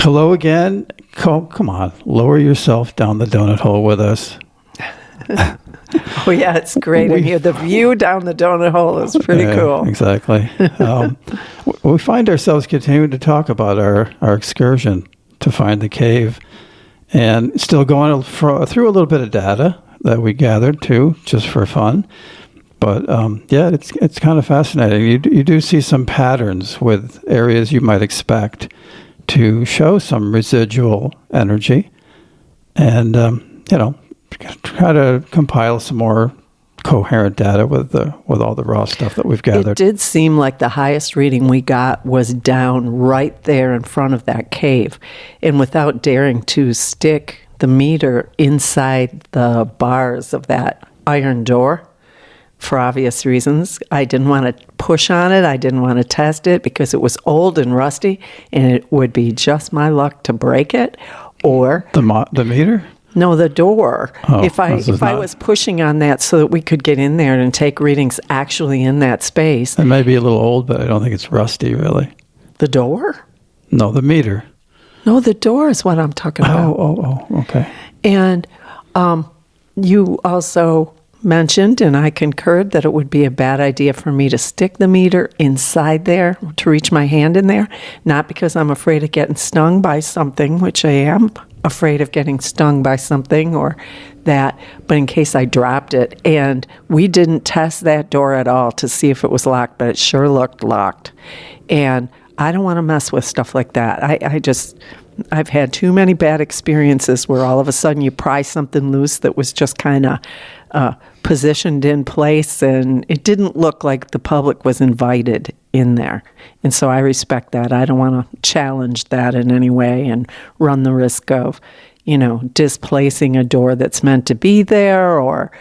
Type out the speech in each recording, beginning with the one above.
Hello again. Come on, lower yourself down the donut hole with us. Oh, yeah, it's great in here. The view down the donut hole is pretty cool. Exactly. We find ourselves continuing to talk about our excursion to find the cave, and still going through a little bit of data that we gathered too, just for fun. But it's kind of fascinating. You do see some patterns with areas you might expect to show some residual energy, and try to compile some more coherent data with all the raw stuff that we've gathered. It did seem like the highest reading we got was down right there in front of that cave, and without daring to stick the meter inside the bars of that iron door, for obvious reasons. I didn't want to push on it. I didn't want to test it because it was old and rusty, and it would be just my luck to break it. Or the meter? No, the door. Oh, if I was pushing on that so that we could get in there and take readings actually in that space. It may be a little old, but I don't think it's rusty, really. The door? No, the meter. No, the door is what I'm talking about. Oh, okay. And you also mentioned, and I concurred, that it would be a bad idea for me to stick the meter inside there, to reach my hand in there, not because I'm afraid of getting stung by something, which I am afraid of getting stung by something or that, but in case I dropped it. And we didn't test that door at all to see if it was locked, but it sure looked locked. And I don't want to mess with stuff like that. I've had too many bad experiences where all of a sudden you pry something loose that was just kind of positioned in place, and it didn't look like the public was invited in there. And so I respect that. I don't want to challenge that in any way and run the risk of, displacing a door that's meant to be there, or,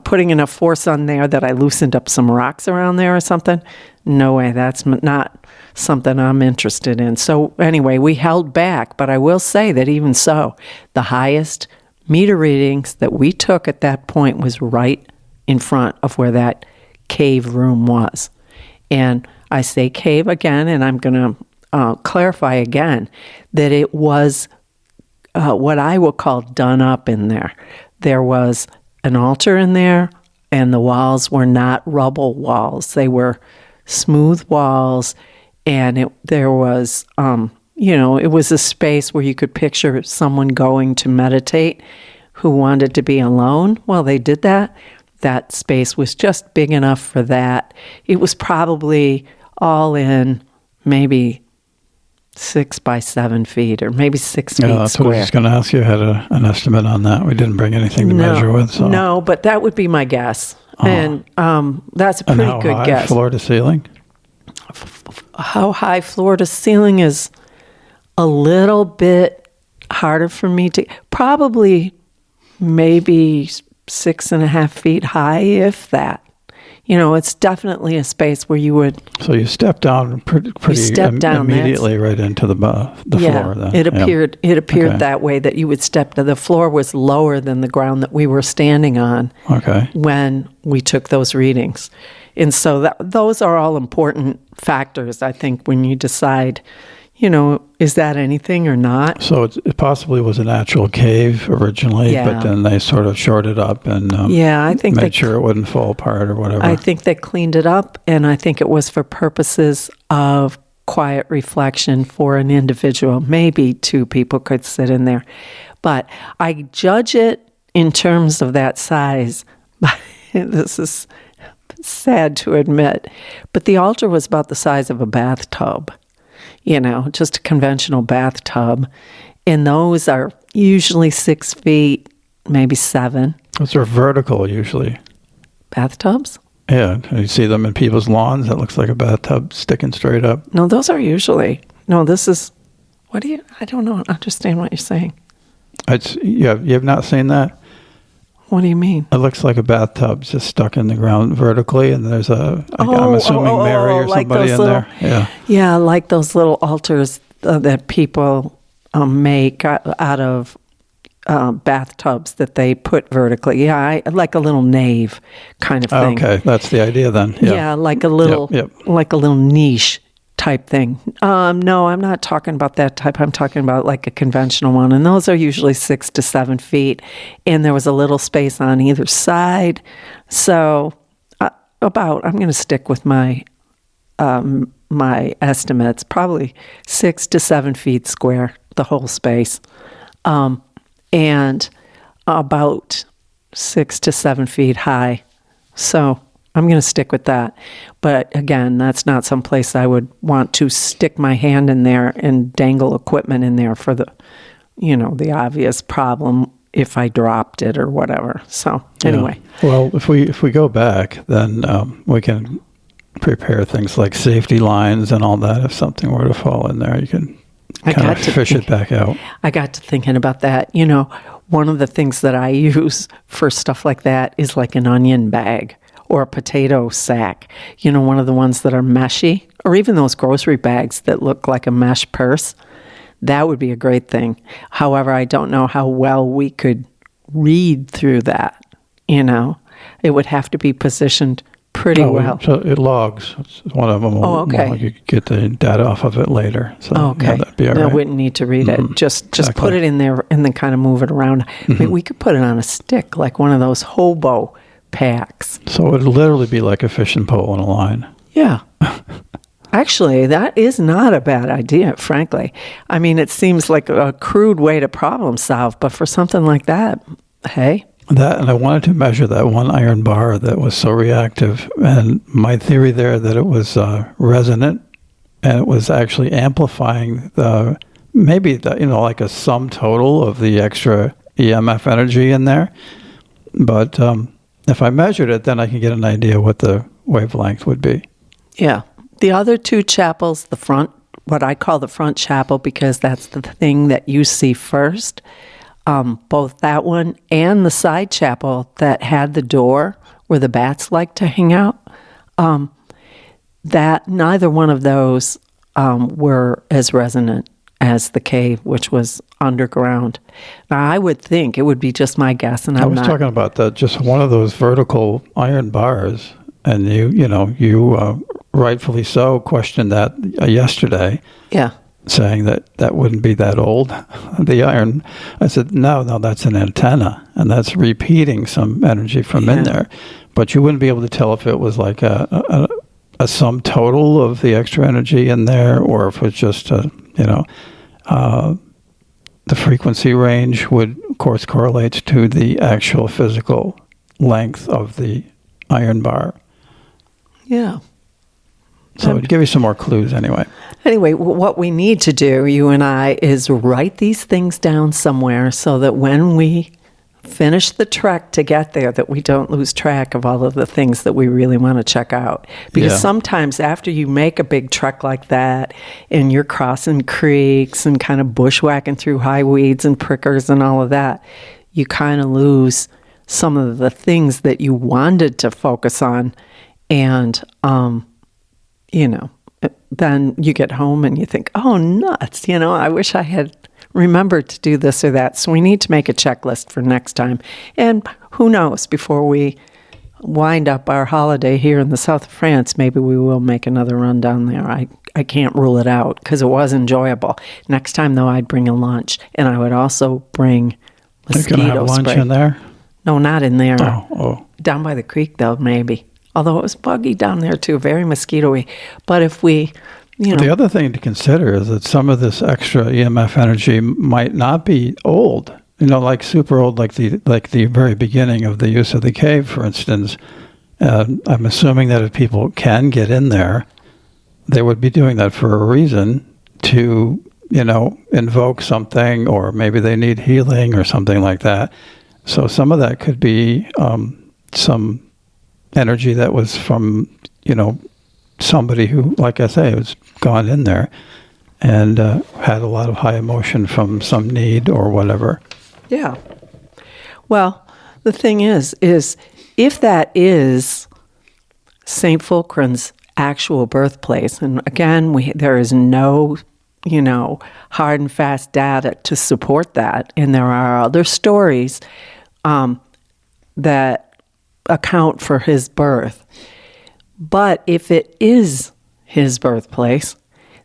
putting enough force on there that I loosened up some rocks around there or something. No way, that's not something I'm interested in. So anyway, we held back, but I will say that even so, the highest meter readings that we took at that point was right in front of where that cave room was. And I say cave again, and I'm going to clarify again that it was what I will call done up in there. There was an altar in there, and the walls were not rubble walls. They were smooth walls, and there was, it was a space where you could picture someone going to meditate who wanted to be alone. Well, they did that. That space was just big enough for that. It was probably all in maybe 6 by 7 feet, or maybe 6 feet that's square. what I was going to ask you. I had an estimate on that. We didn't bring anything to measure with. So. No, but that would be my guess. And that's a pretty good high, guess. Floor to ceiling? How high floor to ceiling is a little bit harder for me to, probably maybe 6.5 feet high, if that. It's definitely a space where you would. So you stepped down pretty immediately right into the floor. Then. It appeared okay. That way, that you would step to the floor was lower than the ground that we were standing on. Okay. When we took those readings, and so those are all important factors, I think, when you decide, is that anything or not? So it possibly was a natural cave originally, but then they sort of shored it up and I think made sure it wouldn't fall apart or whatever. I think they cleaned it up, and I think it was for purposes of quiet reflection for an individual. Maybe 2 people could sit in there. But I judge it in terms of that size. This is sad to admit, but the altar was about the size of a bathtub. Just a conventional bathtub. And those are usually 6 feet, maybe 7. Those are vertical usually. Bathtubs? Yeah. You see them in people's lawns. That looks like a bathtub sticking straight up. No, those are usually. No, this is. I don't know. Understand what you're saying. You have not seen that? What do you mean? It looks like a bathtub just stuck in the ground vertically, and there's I'm assuming Mary or like somebody in little, there. Yeah, like those little altars that people make out of bathtubs that they put vertically. Yeah, like a little nave kind of thing. Okay, that's the idea then. Yeah, like a little like a little niche type thing. No, I'm not talking about that type. I'm talking about like a conventional one. And those are usually 6 to 7 feet. And there was a little space on either side. So I'm going to stick with my estimates, probably 6 to 7 feet square, the whole space. And about 6 to 7 feet high. So I'm going to stick with that. But again, that's not some place I would want to stick my hand in there and dangle equipment in there for the obvious problem if I dropped it or whatever. So anyway. Yeah. Well, if we go back, then we can prepare things like safety lines and all that. If something were to fall in there, you can kind of fish it back out. I got to thinking about that. One of the things that I use for stuff like that is like an onion bag or a potato sack, one of the ones that are meshy, or even those grocery bags that look like a mesh purse. That would be a great thing. However, I don't know how well we could read through that, It would have to be positioned pretty well. So it logs. It's one of them. Okay. You get the data off of it later. So okay. That'd be all right. I wouldn't need to read it. Just Exactly. put it in there and then kind of move it around. I mean, we could put it on a stick, like one of those hobo packs. So it would literally be like a fishing pole on a line. Yeah. Actually, that is not a bad idea, frankly. I mean, it seems like a crude way to problem solve, but for something like that, hey. That, and I wanted to measure that one iron bar that was so reactive. And my theory there that it was resonant, and it was actually amplifying like a sum total of the extra EMF energy in there. But if I measured it, then I can get an idea what the wavelength would be. Yeah. The other two chapels, the front, what I call the front chapel, because that's the thing that you see first, both that one and the side chapel that had the door where the bats like to hang out, that neither one of those were as resonant as the cave, which was underground. Now, I would think, it would be just my guess, and I was talking about just one of those vertical iron bars, and you rightfully so questioned that yesterday. Yeah. Saying that wouldn't be that old, the iron. I said, no, that's an antenna, and that's repeating some energy from in there. But you wouldn't be able to tell if it was like a sum total of the extra energy in there, or if it's just the frequency range would, of course, correlate to the actual physical length of the iron bar. Yeah. So it'd give you some more clues anyway. Anyway, what we need to do, you and I, is write these things down somewhere so that when we finish the trek to get there, that we don't lose track of all of the things that we really want to check out. Because sometimes after you make a big trek like that and you're crossing creeks and kind of bushwhacking through high weeds and prickers and all of that, you kind of lose some of the things that you wanted to focus on. And, then you get home and you think, oh, nuts, I wish I had remembered to do this or that. So we need to make a checklist for next time. And who knows, before we wind up our holiday here in the south of France, maybe we will make another run down there. I can't rule it out because it was enjoyable. Next time, though, I'd bring a lunch. And I would also bring mosquito spray. You're going to have lunch in there? No, not in there. Oh. Down by the creek, though, maybe. Although it was buggy down there, too, very mosquito-y. But if we, The other thing to consider is that some of this extra EMF energy might not be old, like super old, like the very beginning of the use of the cave, for instance. I'm assuming that if people can get in there, they would be doing that for a reason to, invoke something, or maybe they need healing or something like that. So some of that could be some energy that was from, somebody who, like I say, has gone in there and had a lot of high emotion from some need or whatever. Yeah. Well, the thing is if that is St. Fulcran's actual birthplace, and again, there is no, hard and fast data to support that, and there are other stories that account for his birth. But if it is his birthplace,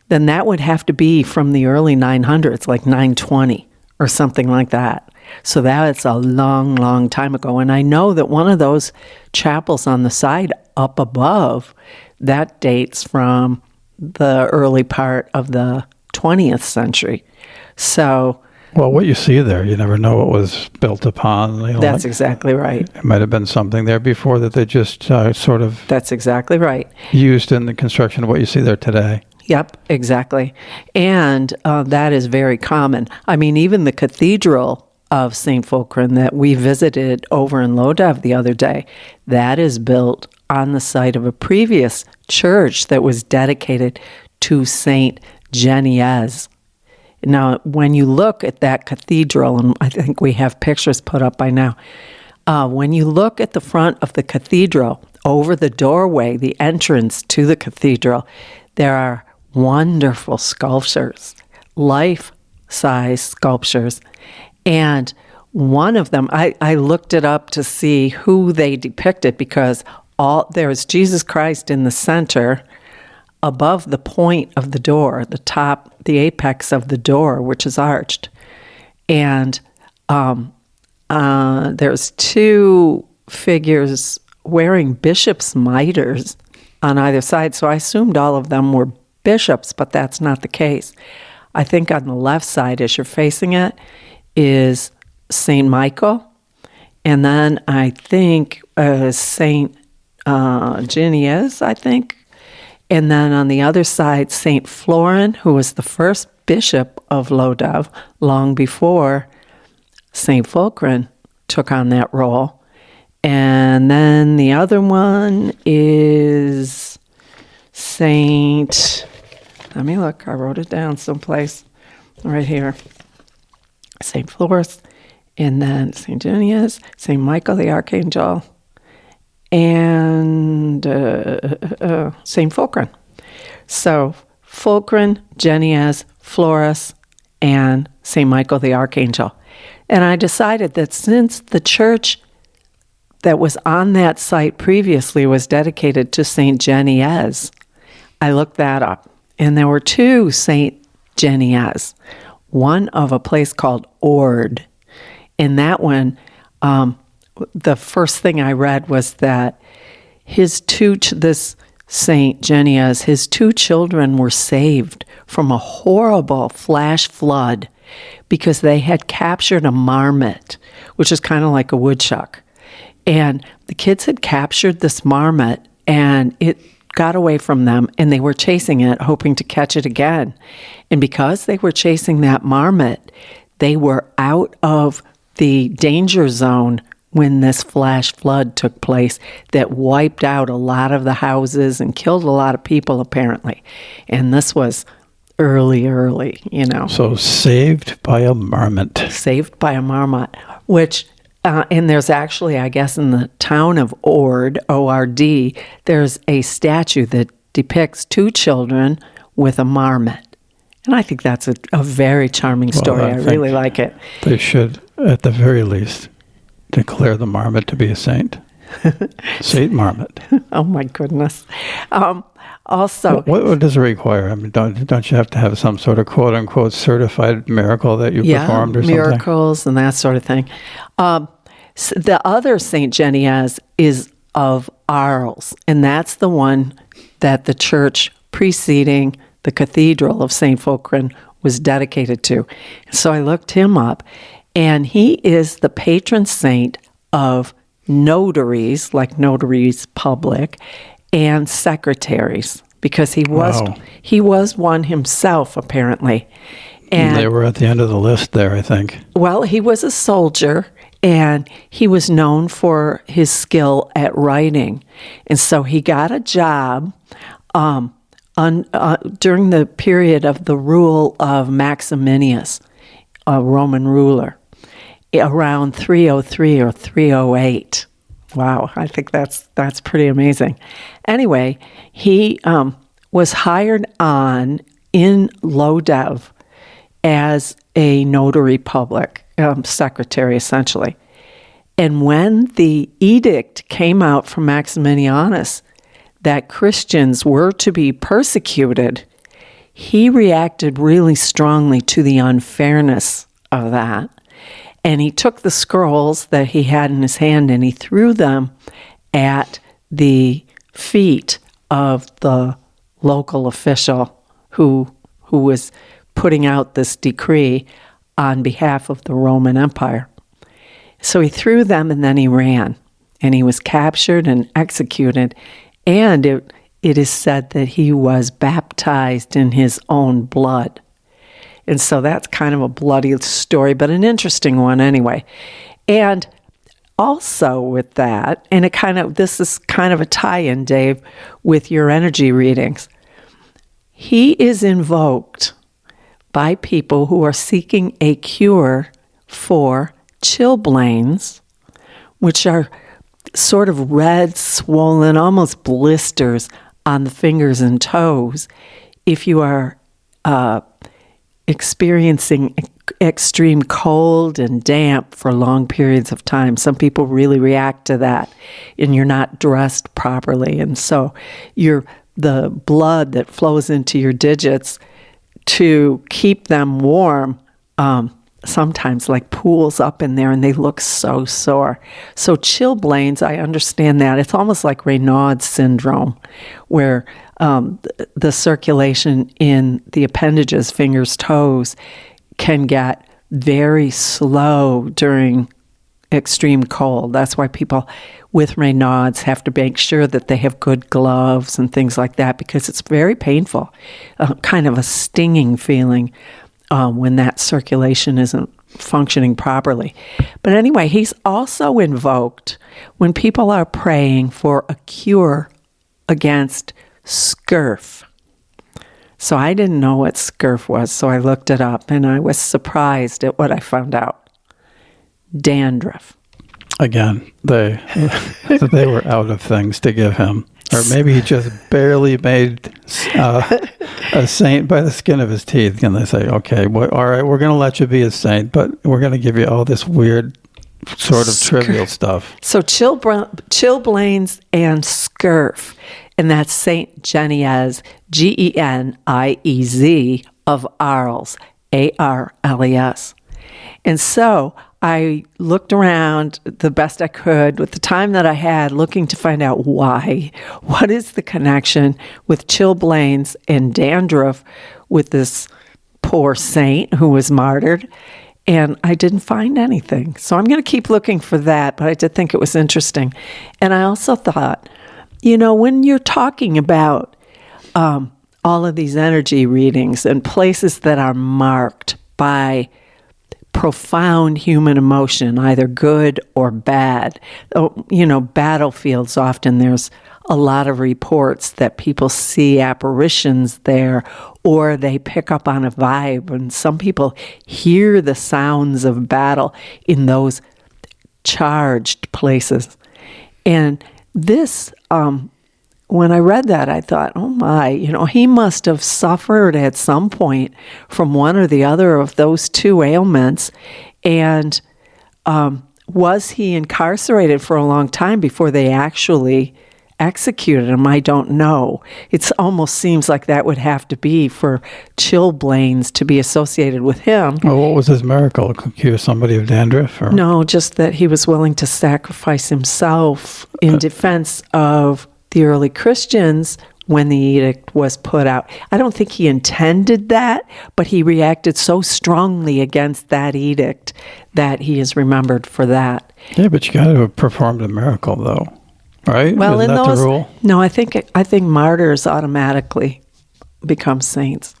then that would have to be from the early 900s, like 920 or something like that. So that's a long, long time ago. And I know that one of those chapels on the side up above, that dates from the early part of the 20th century. So, well, what you see there, you never know what was built upon. That's exactly right. It might have been something there before that they just sort of... That's exactly right. ...used in the construction of what you see there today. Yep, exactly. And that is very common. I mean, even the cathedral of St. Fulcran that we visited over in Lodève the other day, that is built on the site of a previous church that was dedicated to St. Geneviève. Now, when you look at that cathedral, and I think we have pictures put up by now, when you look at the front of the cathedral, over the doorway, the entrance to the cathedral, there are wonderful sculptures, life-size sculptures. And one of them, I looked it up to see who they depicted, because there's Jesus Christ in the center, above the point of the door, the apex of the door, which is arched. And there's two figures wearing bishop's mitres on either side. So I assumed all of them were bishops, but that's not the case. I think on the left side, as you're facing it, is St. Michael. And then I think St. Geneviève, I think. And then on the other side, St. Florin, who was the first bishop of Lodève long before St. Fulcran took on that role. And then the other one is let me look, I wrote it down someplace right here. St. Floris, and then St. Geneviève, St. Michael the Archangel, and St. Fulcran. So Fulcran, Geneviève, Floris, and St. Michael the Archangel. And I decided that since the church that was on that site previously was dedicated to St. Geneviève, I looked that up. And there were two St. Genevièves, one of a place called Ord. And that one, the first thing I read was that this St. Geneviève, his two children were saved from a horrible flash flood because they had captured a marmot, which is kind of like a woodchuck. And the kids had captured this marmot, and it got away from them, and they were chasing it, hoping to catch it again. And because they were chasing that marmot, they were out of the danger zone when this flash flood took place that wiped out a lot of the houses and killed a lot of people, apparently. And this was early, So saved by a marmot. Saved by a marmot, which... and there's actually, I guess, in the town of Ord, O-R-D, there's a statue that depicts two children with a marmot. And I think that's a very charming story. I really like it. They should, at the very least, declare the marmot to be a saint. Saint Marmot. Oh, my goodness. Also... What does it require? I mean, don't you have to have some sort of quote-unquote certified miracle that you performed or something? Yeah, miracles and that sort of thing. The other St. Geneviève is of Arles, and that's the one that the church preceding the Cathedral of St. Fulcran was dedicated to. So I looked him up, and he is the patron saint of notaries, like notaries public, and secretaries, because he was one himself, apparently. And they were at the end of the list there, I think. Well, he was a soldier, and he was known for his skill at writing. And so he got a job during the period of the rule of Maximinus, a Roman ruler, around 303 or 308. Wow, I think that's pretty amazing. Anyway, he was hired on in Lodève as a notary public, secretary, essentially. And when the edict came out from Maximinianus that Christians were to be persecuted, he reacted really strongly to the unfairness of that. And he took the scrolls that he had in his hand and he threw them at the feet of the local official who was putting out this decree on behalf of the Roman Empire. So he threw them and then he ran. And he was captured and executed. And it is said that he was baptized in his own blood. And so that's kind of a bloody story, but an interesting one anyway. And also with that, and this is kind of a tie-in, Dave, with your energy readings. He is invoked by people who are seeking a cure for chilblains, which are sort of red, swollen, almost blisters on the fingers and toes if you are experiencing extreme cold and damp for long periods of time. Some people really react to that, and you're not dressed properly. And so the blood that flows into your digits to keep them warm sometimes like pools up in there, and they look so sore. So chilblains, I understand that. It's almost like Raynaud's syndrome, where the circulation in the appendages, fingers, toes, can get very slow during extreme cold. That's why people with Raynaud's have to make sure that they have good gloves and things like that, because it's very painful, kind of a stinging feeling when that circulation isn't functioning properly. But anyway, he's also invoked when people are praying for a cure against scurf. So I didn't know what scurf was, so I looked it up, and I was surprised at what I found out. Dandruff. Again, they were out of things to give him. Or maybe he just barely made a saint by the skin of his teeth. And they say, okay, well, all right, we're going to let you be a saint, but we're going to give you all this weird sort of trivial stuff. So chilblains and scurf, and that's Saint Geniez, Geniez of Arles, Arles. And so I looked around the best I could with the time that I had, looking to find out why. What is the connection with chilblains and dandruff with this poor saint who was martyred? And I didn't find anything. So I'm going to keep looking for that, but I did think it was interesting. And I also thought, when you're talking about all of these energy readings and places that are marked by profound human emotion, either good or bad. Battlefields, often there's a lot of reports that people see apparitions there, or they pick up on a vibe, and some people hear the sounds of battle in those charged places. And this, when I read that, I thought, oh my, he must have suffered at some point from one or the other of those two ailments. And was he incarcerated for a long time before they actually executed him? I don't know. It almost seems like that would have to be for chilblains to be associated with him. Well, what was his miracle? Cure somebody of dandruff? Or? No, just that he was willing to sacrifice himself in defense of the early Christians when the edict was put out. I don't think he intended that, but he reacted so strongly against that edict that he is remembered for that. Yeah, but you got to have performed a miracle, though, right? Well, Isn't that the rule? No, I think martyrs automatically become saints,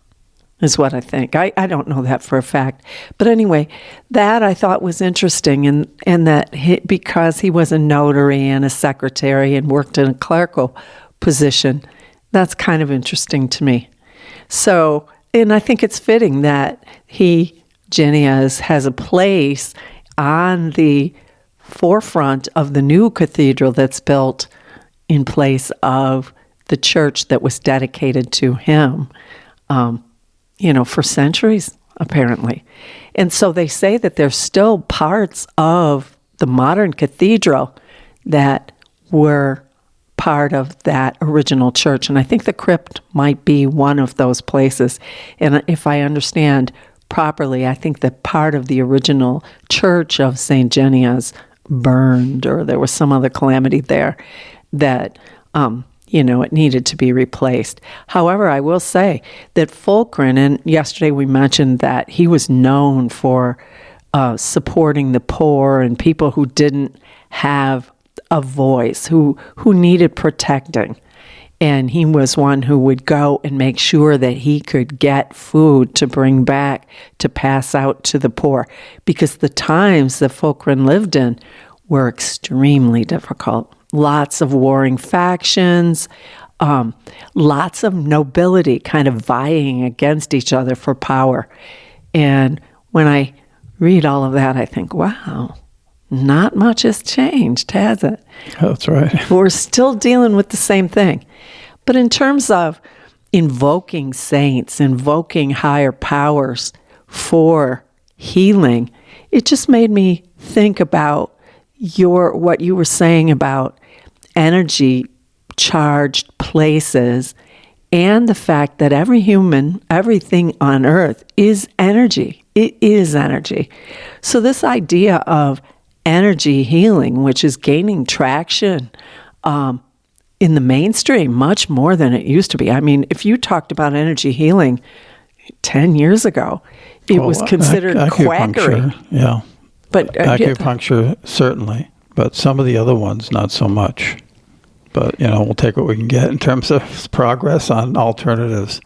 is what I think. I don't know that for a fact. But anyway, that I thought was interesting, and that because he was a notary and a secretary and worked in a clerical position, that's kind of interesting to me. So, and I think it's fitting that Geniez, has a place on the forefront of the new cathedral that's built in place of the church that was dedicated to him. For centuries, apparently. And so they say that there's still parts of the modern cathedral that were part of that original church. And I think the crypt might be one of those places. And if I understand properly, I think that part of the original church of St. Genia's burned, or there was some other calamity there that, it needed to be replaced. However, I will say that Fulcrum, and yesterday we mentioned that he was known for supporting the poor and people who didn't have a voice, who needed protecting. And he was one who would go and make sure that he could get food to bring back to pass out to the poor, because the times that Fulcrum lived in were extremely difficult. Lots of warring factions, lots of nobility kind of vying against each other for power. And when I read all of that, I think, wow, not much has changed, has it? That's right. We're still dealing with the same thing. But in terms of invoking saints, invoking higher powers for healing, it just made me think about what you were saying about energy charged places, and the fact that everything on earth is energy. It is energy. So this idea of energy healing, which is gaining traction in the mainstream much more than it used to be. I mean, if you talked about energy healing 10 years ago, it was considered quackery. Yeah. But acupuncture, certainly, but some of the other ones, not so much. But, we'll take what we can get in terms of progress on alternatives.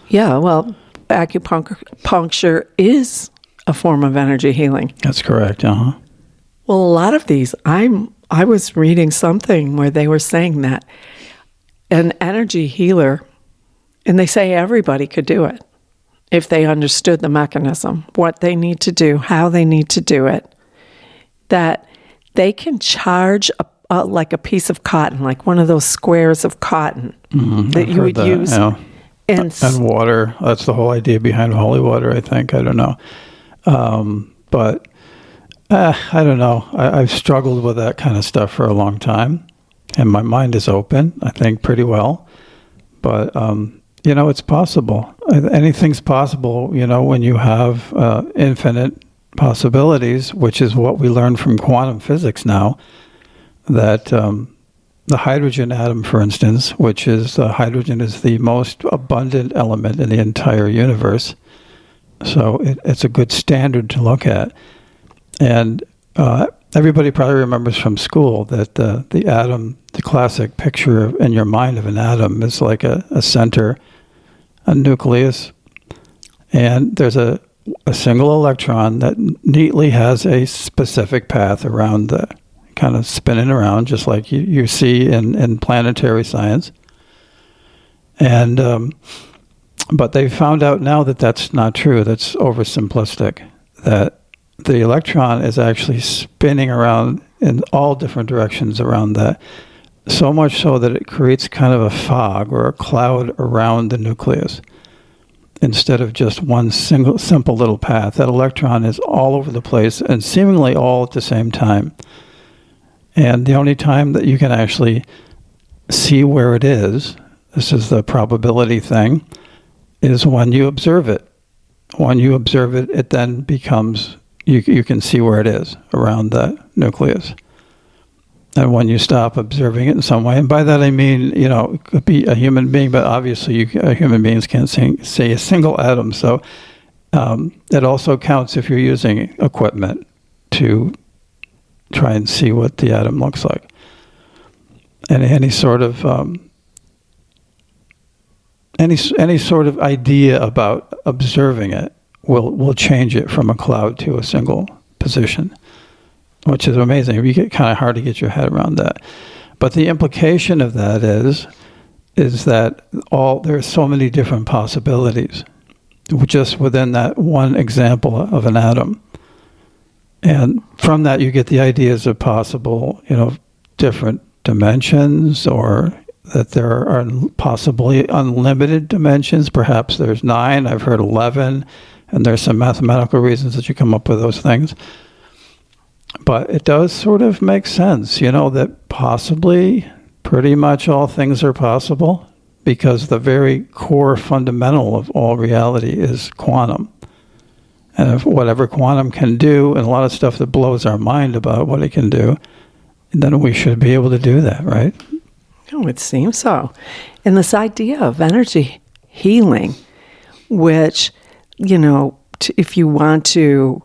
Yeah, well, acupuncture is a form of energy healing. That's correct, uh-huh. Well, a lot of these, I was reading something where they were saying that an energy healer, and they say everybody could do it if they understood the mechanism, what they need to do, how they need to do it, that they can charge like a piece of cotton, like one of those squares of cotton that you would use. Yeah. And water. That's the whole idea behind holy water, I think. I don't know. But I don't know. I've struggled with that kind of stuff for a long time. And my mind is open, I think, pretty well. But, it's possible. Anything's possible, when you have infinite possibilities, which is what we learn from quantum physics now, that the hydrogen atom, for instance, which is hydrogen is the most abundant element in the entire universe. So it's a good standard to look at. And everybody probably remembers from school that the atom, the classic picture in your mind of an atom is like a center, a nucleus, and there's a single electron that neatly has a specific path around the kind of spinning around, just like you see in planetary science. And but they found out now that that's not true. That's oversimplistic. That the electron is actually spinning around in all different directions around that, so much so that it creates kind of a fog or a cloud around the nucleus instead of just one simple little path. That electron is all over the place and seemingly all at the same time. And the only time that you can actually see where it is, this is the probability thing, is when you observe it. When you observe it, it then becomes, you can see where it is around that nucleus. And when you stop observing it in some way, and by that I mean, it could be a human being, but obviously human beings can't say a single atom. So it also counts if you're using equipment to try and see what the atom looks like. And any sort of any sort of idea about observing it will change it from a cloud to a single position, which is amazing. You get kind of hard to get your head around that. But the implication of that is that there are so many different possibilities just within that one example of an atom. And from that, you get the ideas of possible, different dimensions, or that there are possibly unlimited dimensions. Perhaps there's 9. I've heard 11, and there's some mathematical reasons that you come up with those things. But it does sort of make sense, that possibly pretty much all things are possible, because the very core fundamental of all reality is quantum. And if whatever quantum can do, and a lot of stuff that blows our mind about what it can do, then we should be able to do that, right? Oh, it seems so. And this idea of energy healing, which, if you want to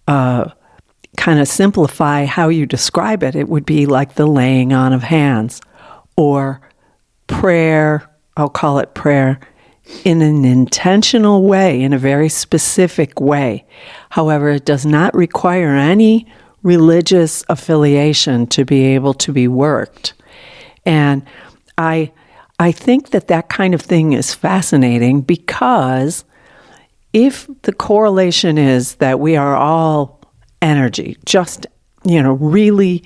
kind of simplify how you describe it, it would be like the laying on of hands, or prayer, I'll call it prayer, in an intentional way, in a very specific way. However, it does not require any religious affiliation to be able to be worked. And I think that kind of thing is fascinating, because if the correlation is that we are all energy, just, really,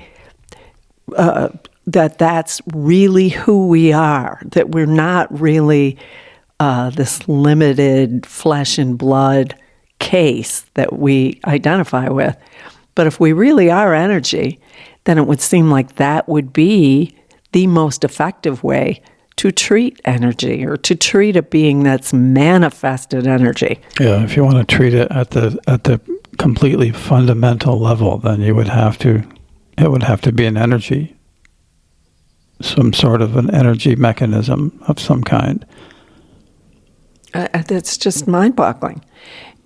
that's really who we are, that we're not really this limited flesh and blood case that we identify with. But if we really are energy, then it would seem like that would be the most effective way to treat energy, or to treat a being that's manifested energy. Yeah, if you want to treat it at the completely fundamental level, then it would have to be an energy, some sort of an energy mechanism of some kind. That's just mind-boggling.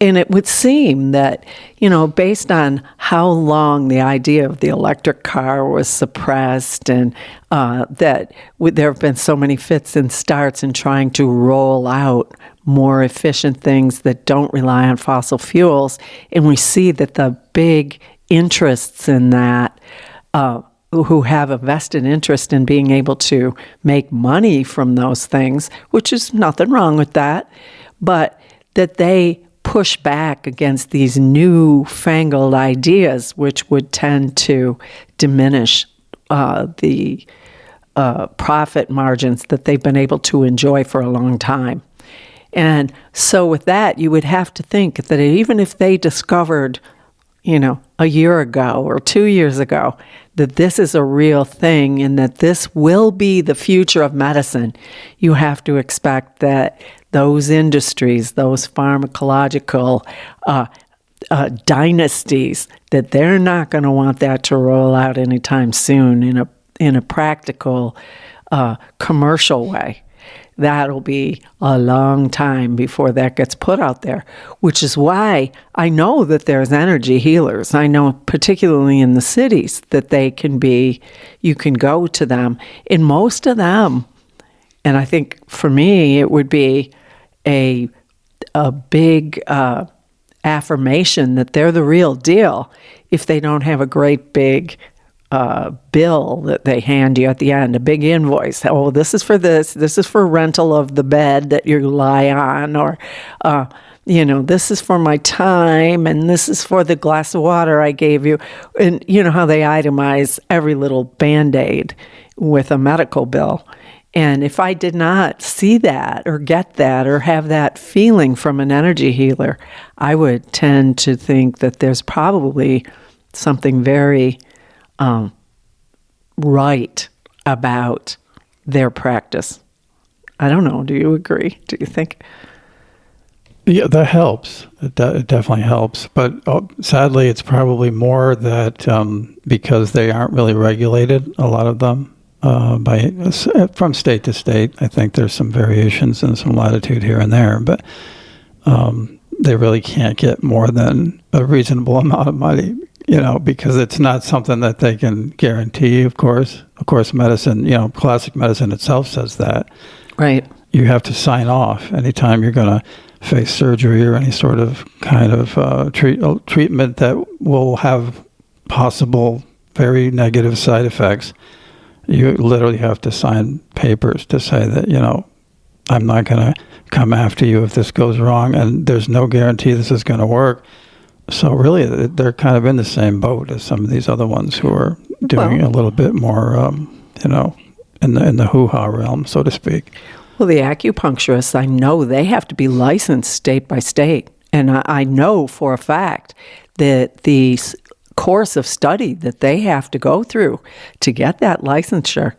And it would seem that, based on how long the idea of the electric car was suppressed, and that there have been so many fits and starts in trying to roll out more efficient things that don't rely on fossil fuels, and we see that the big interests in that, who have a vested interest in being able to make money from those things, which is nothing wrong with that, but that they push back against these newfangled ideas, which would tend to diminish the profit margins that they've been able to enjoy for a long time. And so with that, you would have to think that even if they discovered, a year ago or 2 years ago, that this is a real thing and that this will be the future of medicine, you have to expect that those industries, those pharmacological dynasties, that they're not going to want that to roll out anytime soon in a practical, commercial way. That'll be a long time before that gets put out there, which is why I know that there's energy healers. I know particularly in the cities that you can go to them. In most of them, and I think for me, it would be a big affirmation that they're the real deal if they don't have a great big bill that they hand you at the end, a big invoice. Oh, this is for this is for rental of the bed that you lie on, or, this is for my time, and this is for the glass of water I gave you. And you know how they itemize every little Band-Aid with a medical bill. And if I did not see that or get that or have that feeling from an energy healer, I would tend to think that there's probably something very right about their practice. I don't know. Do you agree? Do you think? Yeah, that helps. It definitely helps. But sadly, it's probably more that because they aren't really regulated, a lot of them, from state to state. I think there's some variations and some latitude here and there, but they really can't get more than a reasonable amount of money, because it's not something that they can guarantee, of course. Of course, medicine, classic medicine itself says that. Right. You have to sign off anytime you're going to face surgery or any sort of kind of treatment that will have possible very negative side effects. You literally have to sign papers to say that, I'm not going to come after you if this goes wrong, and there's no guarantee this is going to work. So really, they're kind of in the same boat as some of these other ones who are doing a little bit more, in the hoo-ha realm, so to speak. Well, the acupuncturists, I know they have to be licensed state by state. And I know for a fact that the course of study that they have to go through to get that licensure,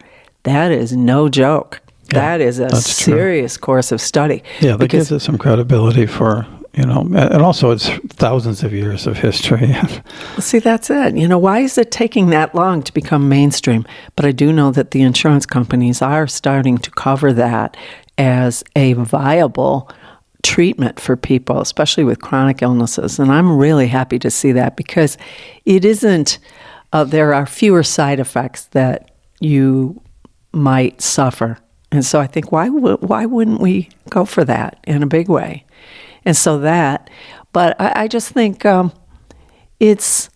that is no joke. Yeah, That is a that's true. serious course of study. Yeah, that because gives it some credibility for, and also it's thousands of years of history. See, that's it. Why is it taking that long to become mainstream? But I do know that the insurance companies are starting to cover that as a viable treatment for people, especially with chronic illnesses. And I'm really happy to see that, because it isn't, there are fewer side effects that you might suffer. And so I think, why wouldn't we go for that in a big way? And so but I just think it's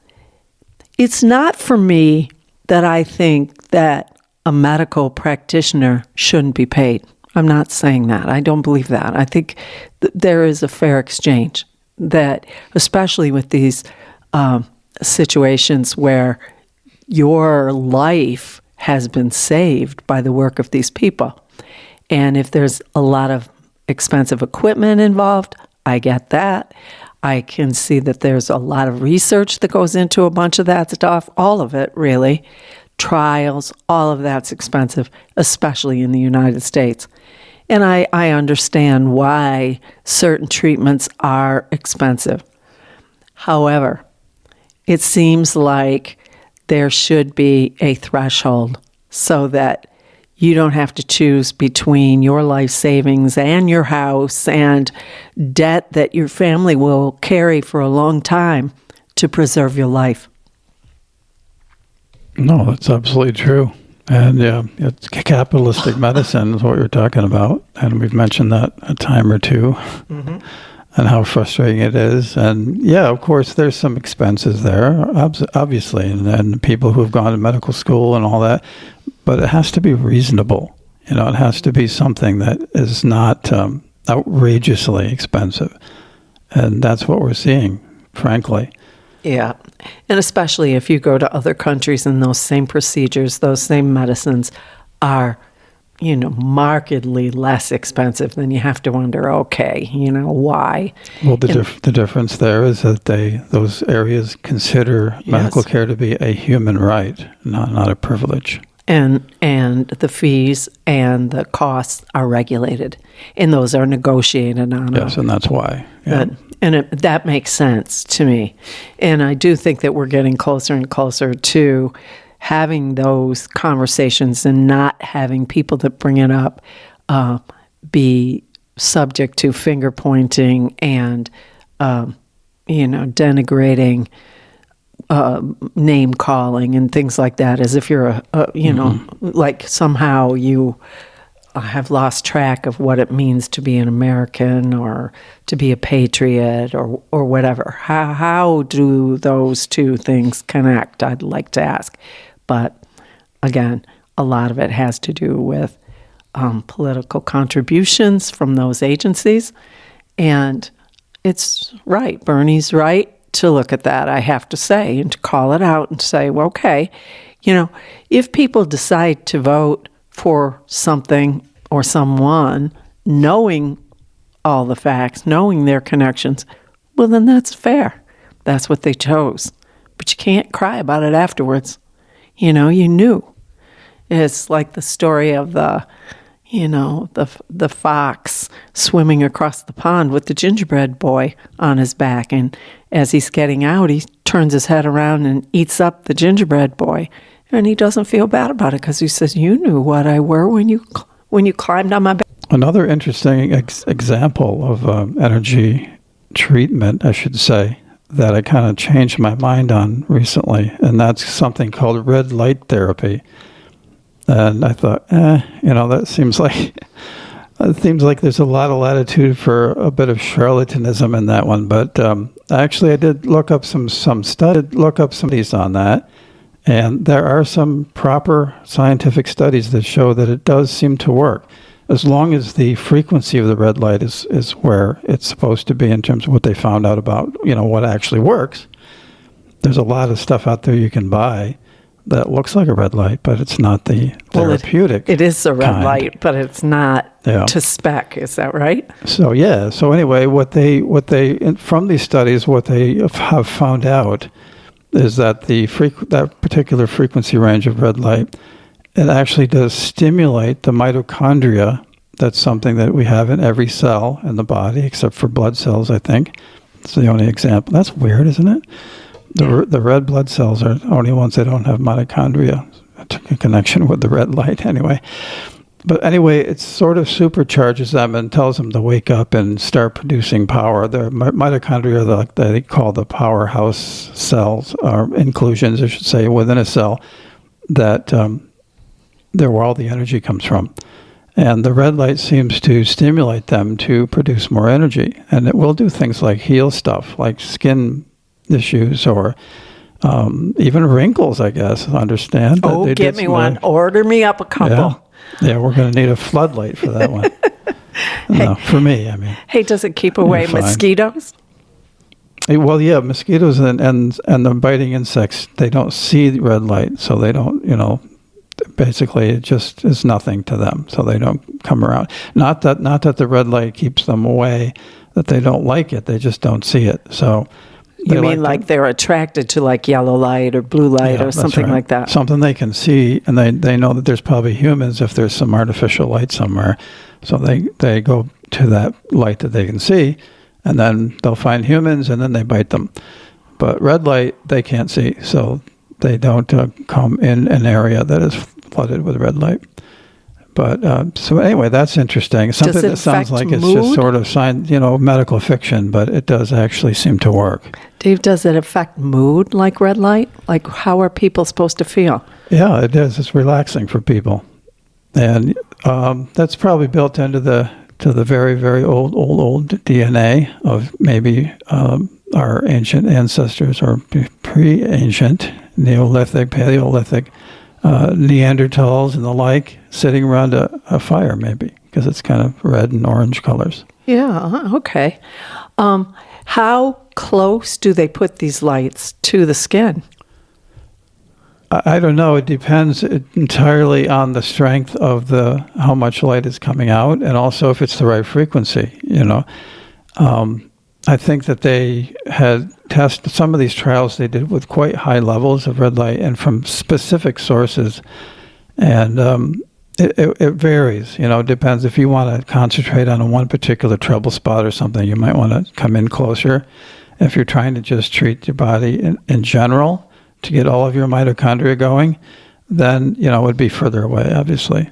not for me that I think that a medical practitioner shouldn't be paid. I'm not saying that. I don't believe that. I think there is a fair exchange, that especially with these situations where your life has been saved by the work of these people. And if there's a lot of expensive equipment involved, I get that. I can see that there's a lot of research that goes into a bunch of that stuff, all of it really. Trials, all of that's expensive, especially in the United States. And I understand why certain treatments are expensive. However, it seems like there should be a threshold so that you don't have to choose between your life savings and your house and debt that your family will carry for a long time to preserve your life. No, that's absolutely true. And yeah, it's capitalistic medicine is what you're talking about. And we've mentioned that a time or two. Mm-hmm. And how frustrating it is. And yeah, of course, there's some expenses there, obviously, and people who have gone to medical school and all that. But it has to be reasonable. It has to be something that is not outrageously expensive. And that's what we're seeing, frankly. Yeah. And especially if you go to other countries and those same procedures, those same medicines are markedly less expensive, then you have to wonder, okay, why? Well, the difference there is that those areas consider medical care to be a human right, not a privilege. And the fees and the costs are regulated, and those are negotiated on. Yes, and that's why. Yeah. That makes sense to me. And I do think that we're getting closer and closer to having those conversations and not having people that bring it up be subject to finger pointing and, denigrating, name calling and things like that, as if you're like somehow you have lost track of what it means to be an American or to be a patriot or whatever. How do those two things connect? I'd like to ask. But again, a lot of it has to do with political contributions from those agencies. And it's right. Bernie's right to look at that, I have to say, and to call it out and say, well, okay, if people decide to vote for something or someone, knowing all the facts, knowing their connections, well, then that's fair. That's what they chose. But you can't cry about it afterwards. You knew. It's like the story of the fox swimming across the pond with the gingerbread boy on his back. And as he's getting out, he turns his head around and eats up the gingerbread boy. And he doesn't feel bad about it because he says, you knew what I were when you climbed on my back. Another interesting example of energy treatment, I should say, that I kind of changed my mind on recently, and that's something called red light therapy. And I thought, that seems like there's a lot of latitude for a bit of charlatanism in that one. But actually, I did look up some studies on that, and there are some proper scientific studies that show that it does seem to work, as long as the frequency of the red light is where it's supposed to be in terms of what they found out about, what actually works. There's a lot of stuff out there you can buy that looks like a red light, but it's not the therapeutic. It is a red kind. light, but it's not to spec. Is that right? So yeah. So anyway, what they from these studies, what they have found out is that that particular frequency range of red light it actually does stimulate the mitochondria. That's something that we have in every cell in the body, except for blood cells, I think. It's the only example. That's weird, isn't it? The red blood cells are the only ones that don't have mitochondria. A connection with the red light, anyway. But anyway, it sort of supercharges them and tells them to wake up and start producing power. The mitochondria are they call the powerhouse cells, or inclusions, I should say, within a cell, that they're where all the energy comes from. And the red light seems to stimulate them to produce more energy. And it will do things like heal stuff, like skin issues or even wrinkles, I guess. Understand? Oh, get me one. Order me up a couple. Yeah, we're going to need a floodlight for that one. No, for me, I mean. Hey, does it keep away mosquitoes? Well, yeah, mosquitoes and the biting insects, they don't see the red light, so they don't, basically it just is nothing to them, so they don't come around. Not that the red light keeps them away, that they don't like it, they just don't see it. So you mean like they're attracted to like yellow light or blue light or something like that? Something they can see, and they know that there's probably humans if there's some artificial light somewhere. So they go to that light that they can see, and then they'll find humans, and then they bite them. But red light, they can't see, so they don't come in an area that is flooded with red light. But so anyway, that's interesting. Something that sounds like it's just sort of medical fiction, but it does actually seem to work. Dave, does it affect mood like red light? Like how are people supposed to feel? Yeah, it is. It's relaxing for people, and that's probably built into the very, very old DNA of maybe our ancient ancestors or pre-ancient Neolithic, Paleolithic. Neanderthals and the like sitting around a fire, maybe, because it's kind of red and orange colors. Yeah, okay. How close do they put these lights to the skin? I don't know. It depends entirely on the strength of how much light is coming out, and also if it's the right frequency, I think that they had tested some of these trials they did with quite high levels of red light and from specific sources. And it varies, it depends. If you want to concentrate on one particular trouble spot or something, you might want to come in closer. If you're trying to just treat your body in general to get all of your mitochondria going, then, it would be further away, obviously.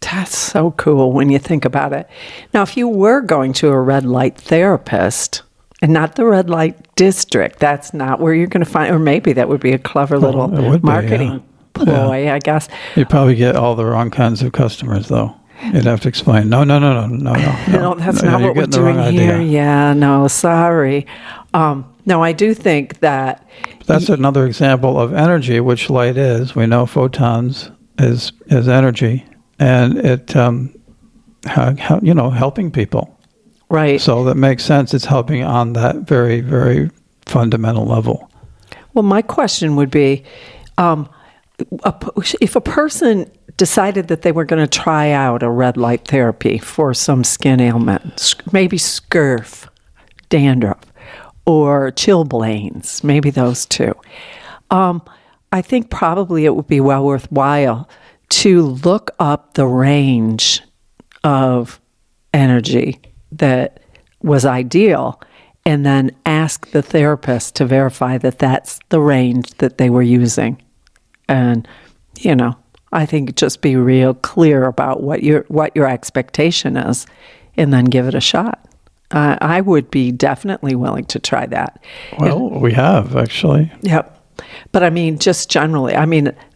That's so cool when you think about it. Now, if you were going to a red light therapist, and not the red light district, that's not where you're going to find, or maybe that would be a clever little marketing ploy, I guess. You'd probably get all the wrong kinds of customers, though. You'd have to explain, no, that's not what we're doing here. Idea. Yeah, no, sorry. No, I do think that... That's another example of energy, which light is. We know photons is energy. And it, helping people. Right. So that makes sense. It's helping on that very, very fundamental level. Well, my question would be, if a person decided that they were going to try out a red light therapy for some skin ailment, maybe scurf, dandruff, or chilblains, maybe those two, I think probably it would be well worthwhile to look up the range of energy that was ideal and then ask the therapist to verify that that's the range that they were using. And, I think just be real clear about what your expectation is and then give it a shot. I would be definitely willing to try that. Well, we have, actually. Yep. But I mean, just generally,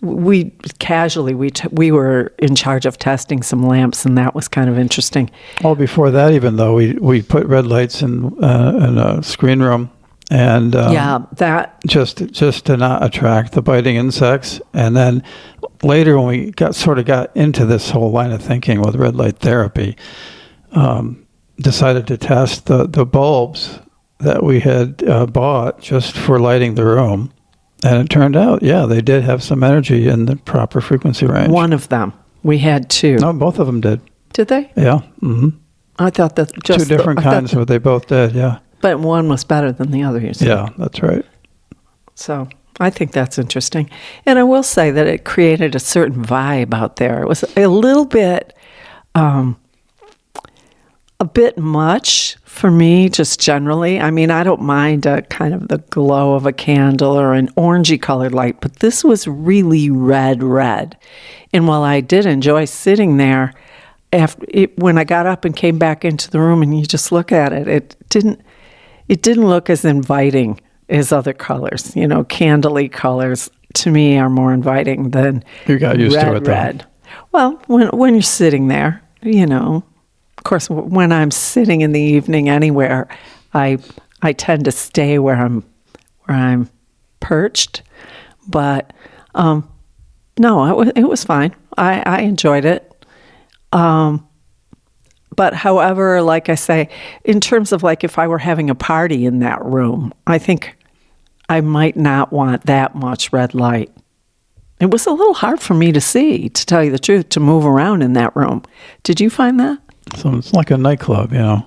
we were in charge of testing some lamps, and that was kind of interesting. Well, before that, even though we put red lights in a screen room, and that just to not attract the biting insects, and then later when we got into this whole line of thinking with red light therapy, decided to test the bulbs that we had bought just for lighting the room. And it turned out, they did have some energy in the proper frequency range. One of them. We had two. No, both of them did. Did they? Yeah. Mm-hmm. I thought that just... Two different kinds, but they both did, yeah. But one was better than the other, you said. Yeah, that's right. So, I think that's interesting. And I will say that it created a certain vibe out there. It was a little bit, a bit much for me, just generally. I mean, I don't mind a kind of the glow of a candle or an orangey colored light, but this was really red. And while I did enjoy sitting there, when I got up and came back into the room and you just look at it, it didn't look as inviting as other colors. You know, candle-y colors to me are more inviting than You got used to it, though. red. Well, when you're sitting there, you know, of course, when I'm sitting in the evening anywhere, I tend to stay where I'm perched. But no, it was fine. I enjoyed it. But however, like I say, in terms of like if I were having a party in that room, I think I might not want that much red light. It was a little hard for me to see, to tell you the truth, to move around in that room. Did you find that? So it's like a nightclub, you know.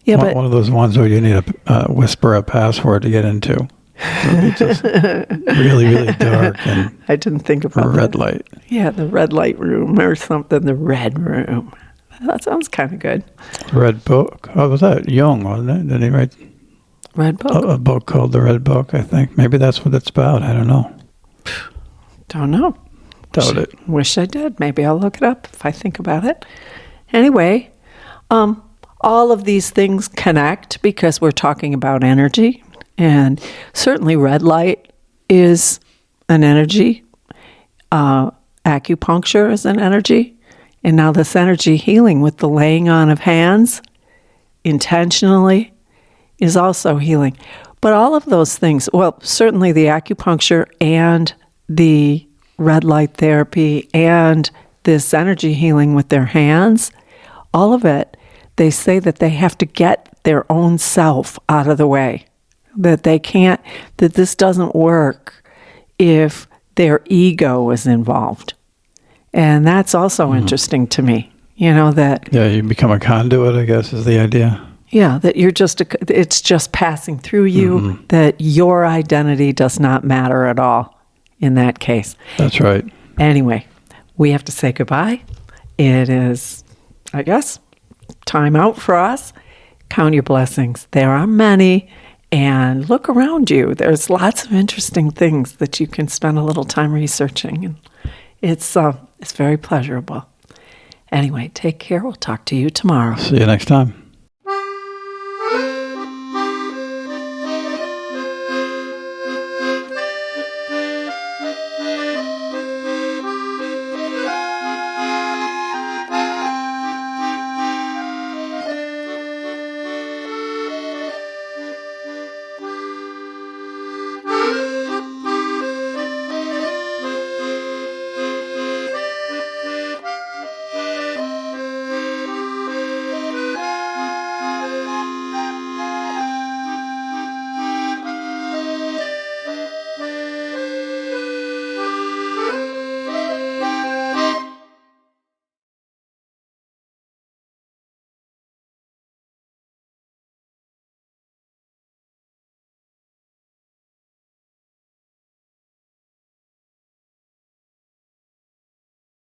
Yeah, but One of those ones where you need to whisper a password to get into. So it's just really, really dark and I didn't think about red that. light. Yeah, the red light room or something, the red room. That sounds kind of good. Red Book. Oh, was that Jung, wasn't it? Did he write Red book? a book called The Red Book, I think? Maybe that's what it's about. I don't know. Don't know. Doubt it. Wish I did. Maybe I'll look it up if I think about it. Anyway, all of these things connect because we're talking about energy. And certainly red light is an energy. Acupuncture is an energy. And now this energy healing with the laying on of hands intentionally is also healing. But all of those things, well, certainly the acupuncture and the red light therapy and this energy healing with their hands, all of it, they say that they have to get their own self out of the way. That they can't, that this doesn't work if their ego is involved. And that's also interesting to me, you know, that... Yeah, you become a conduit, I guess, is the idea. Yeah, that you're it's just passing through you, that your identity does not matter at all in that case. That's right. Anyway, we have to say goodbye. It is, I guess, time out for us. Count your blessings. There are many, and look around you. There's lots of interesting things that you can spend a little time researching, and it's very pleasurable. Anyway, take care. We'll talk to you tomorrow. See you next time.